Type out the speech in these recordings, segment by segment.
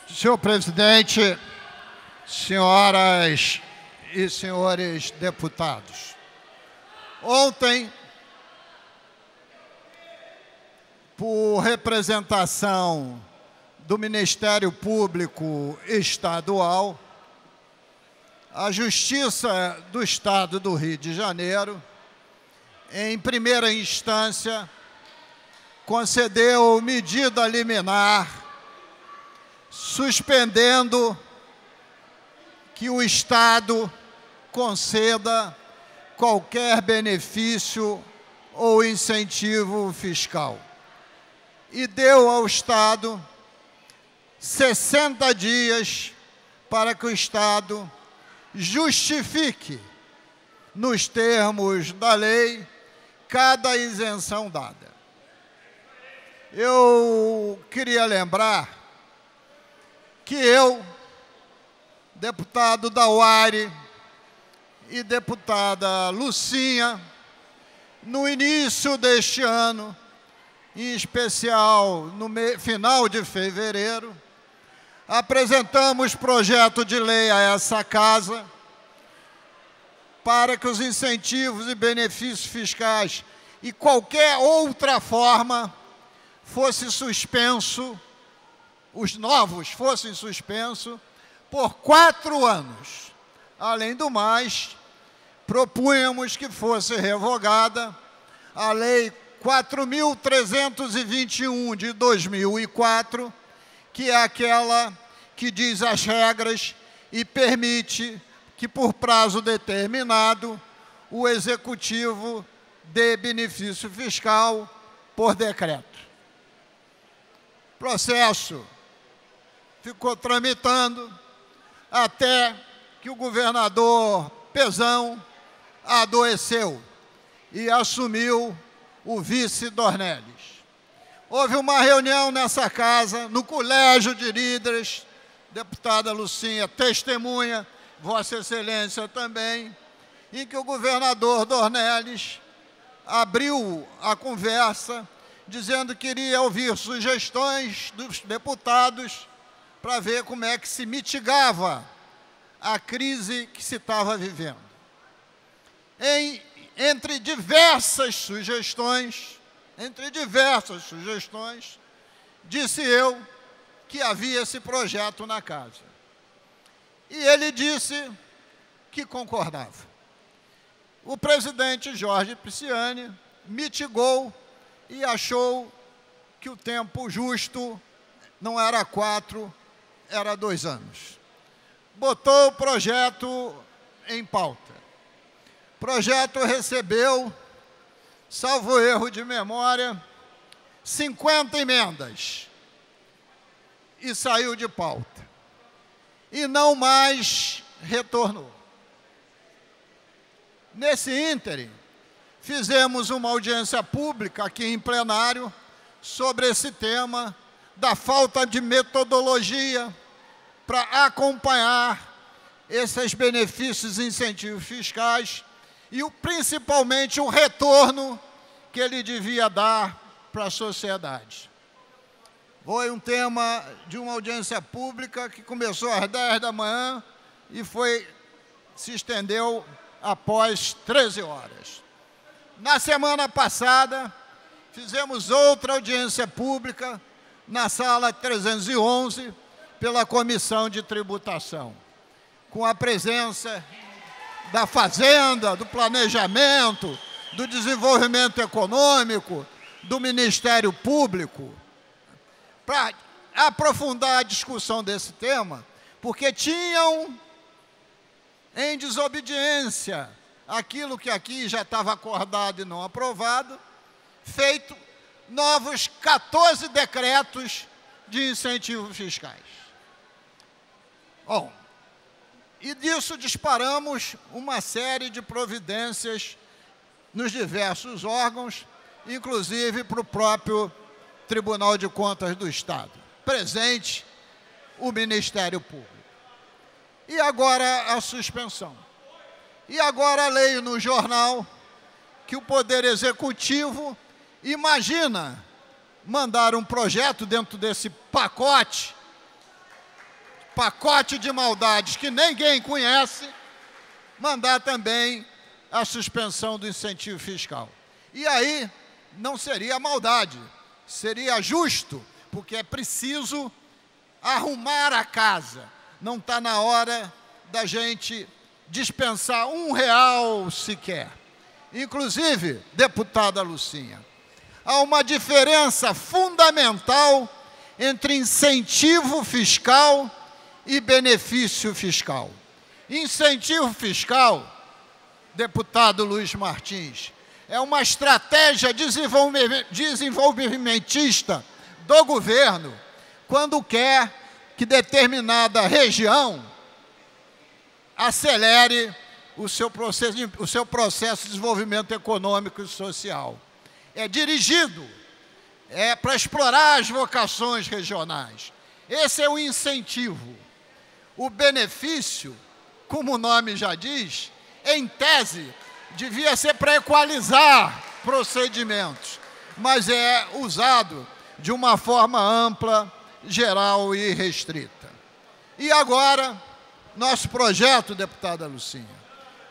Senhor presidente, senhoras e senhores deputados, ontem, por representação do Ministério Público Estadual, a Justiça do Estado do Rio de Janeiro, em primeira instância, concedeu medida liminar suspendendo que o Estado conceda qualquer benefício ou incentivo fiscal. E deu ao Estado 60 dias para que o Estado justifique, nos termos da lei, cada isenção dada. Eu queria lembrar que eu, deputado Dauari e deputada Lucinha, no início deste ano, em especial no final de fevereiro, apresentamos projeto de lei a essa casa para que os incentivos e benefícios fiscais e qualquer outra forma fosse suspenso, os novos fossem suspensos por 4 anos. Além do mais, propunhamos que fosse revogada a Lei 4.321 de 2004, que é aquela que diz as regras e permite que, por prazo determinado, o Executivo dê benefício fiscal por decreto. O processo ficou tramitando até que o governador Pezão adoeceu e assumiu o vice Dornelles. Houve uma reunião nessa casa, no Colégio de Líderes, deputada Lucinha, testemunha, Vossa Excelência também, em que o governador Dornelles abriu a conversa, dizendo que iria ouvir sugestões dos deputados para ver como é que se mitigava a crise que se estava vivendo. Entre diversas sugestões, disse eu que havia esse projeto na casa. E ele disse que concordava. O presidente Jorge Pisciani mitigou e achou que o tempo justo não era 4, era 2 anos. Botou o projeto em pauta. O projeto recebeu, salvo erro de memória, 50 emendas e saiu de pauta. E não mais retornou. Nesse ínterim, fizemos uma audiência pública aqui em plenário sobre esse tema da falta de metodologia para acompanhar esses benefícios e incentivos fiscais e, principalmente, o retorno que ele devia dar para a sociedade. Foi um tema de uma audiência pública que começou às 10 da manhã e se estendeu após 13 horas. Na semana passada, fizemos outra audiência pública na sala 311, pela Comissão de Tributação, com a presença da Fazenda, do Planejamento, do Desenvolvimento Econômico, do Ministério Público, para aprofundar a discussão desse tema, porque tinham, em desobediência àquilo que aqui já estava acordado e não aprovado, feito novos 14 decretos de incentivos fiscais. Bom, e disso disparamos uma série de providências nos diversos órgãos, inclusive para o próprio Tribunal de Contas do Estado, presente o Ministério Público. E agora a suspensão. E agora leio no jornal que o Poder Executivo imagina mandar um projeto dentro desse pacote pacote de maldades que ninguém conhece, mandar também a suspensão do incentivo fiscal. E aí não seria maldade, seria justo, porque é preciso arrumar a casa. Não está na hora da gente dispensar R$1 sequer. Inclusive, deputada Lucinha, há uma diferença fundamental entre incentivo fiscal e benefício fiscal. Incentivo fiscal, deputado Luiz Martins, é uma estratégia desenvolvimentista do governo quando quer que determinada região acelere o seu processo de desenvolvimento econômico e social. É dirigido, para explorar as vocações regionais. Esse é o incentivo. O benefício, como o nome já diz, em tese, devia ser para equalizar procedimentos, mas é usado de uma forma ampla, geral e restrita. E agora, nosso projeto, deputada Lucinha,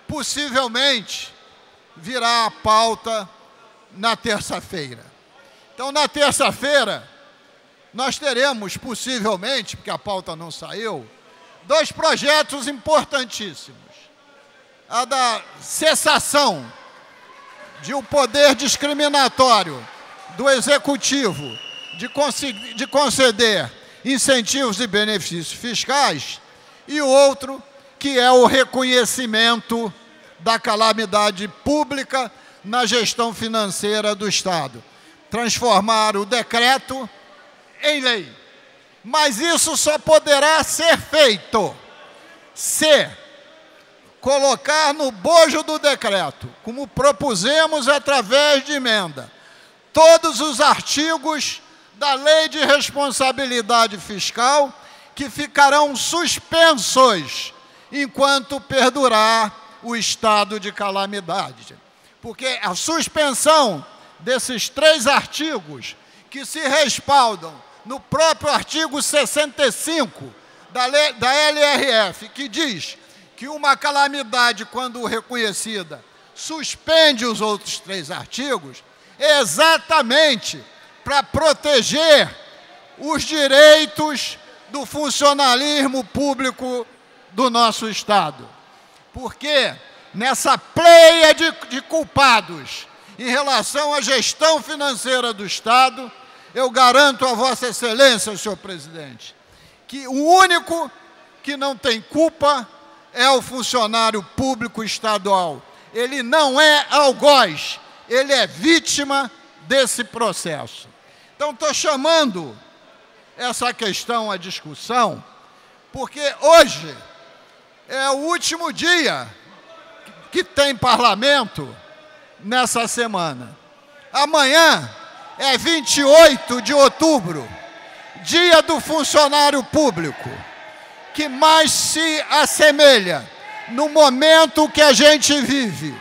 possivelmente virá à pauta na terça-feira. Então, na terça-feira, nós teremos, possivelmente, porque a pauta não saiu, 2 projetos importantíssimos. A da cessação de um poder discriminatório do Executivo de conceder incentivos e benefícios fiscais, e o outro, que é o reconhecimento da calamidade pública na gestão financeira do Estado. Transformar o decreto em lei. Mas isso só poderá ser feito se colocar no bojo do decreto, como propusemos através de emenda, todos os artigos da Lei de Responsabilidade Fiscal que ficarão suspensos enquanto perdurar o estado de calamidade. Porque a suspensão desses 3 artigos que se respaldam no próprio artigo 65 da LRF, que diz que uma calamidade, quando reconhecida, suspende os outros 3 artigos, é exatamente para proteger os direitos do funcionalismo público do nosso Estado. Porque nessa pleia de culpados em relação à gestão financeira do Estado, eu garanto a Vossa Excelência, senhor presidente, que o único que não tem culpa é o funcionário público estadual. Ele não é algoz, ele é vítima desse processo. Então, estou chamando essa questão à discussão, porque hoje é o último dia que tem parlamento nessa semana. Amanhã é 28 de outubro, dia do funcionário público, que mais se assemelha, no momento que a gente vive,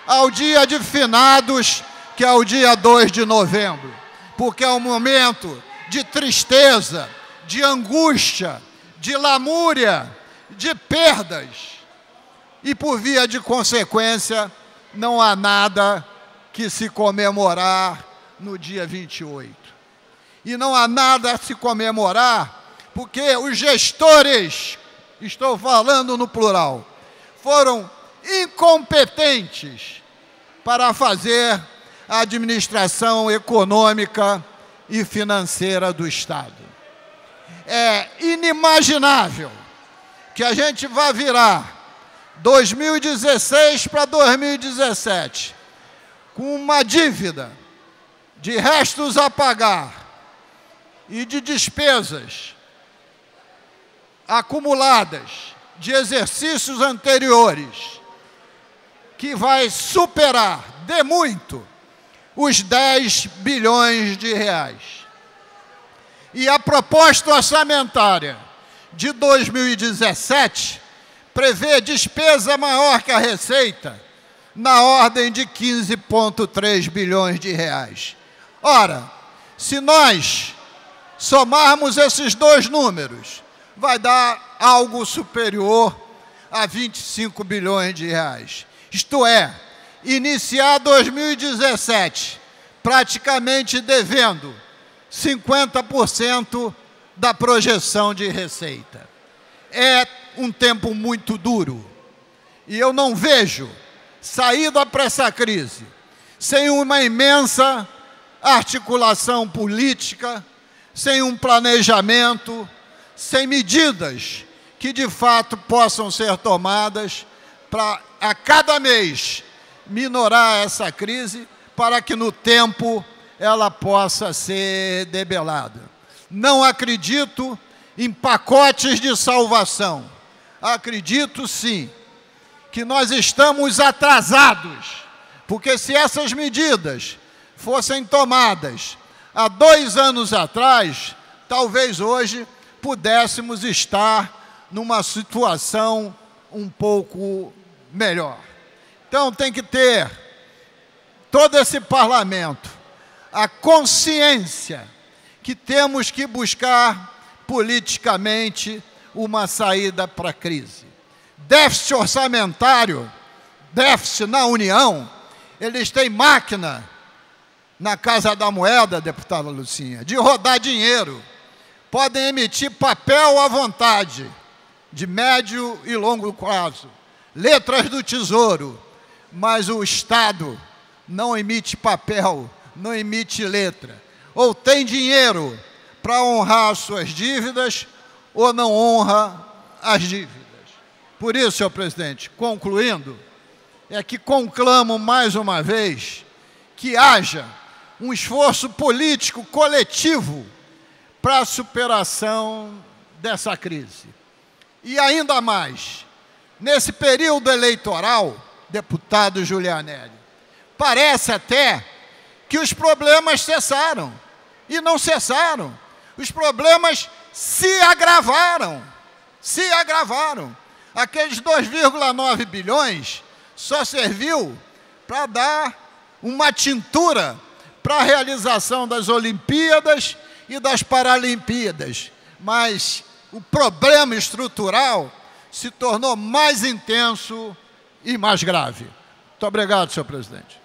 ao dia de finados, que é o dia 2 de novembro, porque é um momento de tristeza, de angústia, de lamúria, de perdas. E, por via de consequência, não há nada que se comemorar no dia 28. E não há nada a se comemorar porque os gestores, estou falando no plural, foram incompetentes para fazer a administração econômica e financeira do Estado. É inimaginável que a gente vá virar 2016 para 2017 com uma dívida de restos a pagar e de despesas acumuladas de exercícios anteriores, que vai superar de muito os 10 bilhões de reais. E a proposta orçamentária de 2017 prevê despesa maior que a receita, na ordem de 15,3 bilhões de reais. Ora, se nós somarmos esses 2 números, vai dar algo superior a 25 bilhões de reais. Isto é, iniciar 2017 praticamente devendo 50% da projeção de receita. É um tempo muito duro e eu não vejo saída para essa crise sem uma imensa articulação política, sem um planejamento, sem medidas que de fato possam ser tomadas para, a cada mês, minorar essa crise para que no tempo ela possa ser debelada. Não acredito em pacotes de salvação. Acredito sim que nós estamos atrasados, porque se essas medidas fossem tomadas há 2 anos atrás, talvez hoje pudéssemos estar numa situação um pouco melhor. Então tem que ter todo esse parlamento a consciência que temos que buscar politicamente uma saída para a crise. Déficit orçamentário, déficit na União, eles têm máquina na Casa da Moeda, deputada Lucinha, de rodar dinheiro. Podem emitir papel à vontade, de médio e longo prazo, letras do Tesouro, mas o Estado não emite papel, não emite letra. Ou tem dinheiro para honrar as suas dívidas, ou não honra as dívidas. Por isso, senhor presidente, concluindo, é que conclamo mais uma vez que haja um esforço político coletivo para a superação dessa crise. E ainda mais, nesse período eleitoral, deputado Giulianelli, parece até que os problemas cessaram. E não cessaram. Os problemas se agravaram. Se agravaram. Aqueles 2,9 bilhões só serviu para dar uma tintura para a realização das Olimpíadas e das Paralimpíadas. Mas o problema estrutural se tornou mais intenso e mais grave. Muito obrigado, senhor presidente.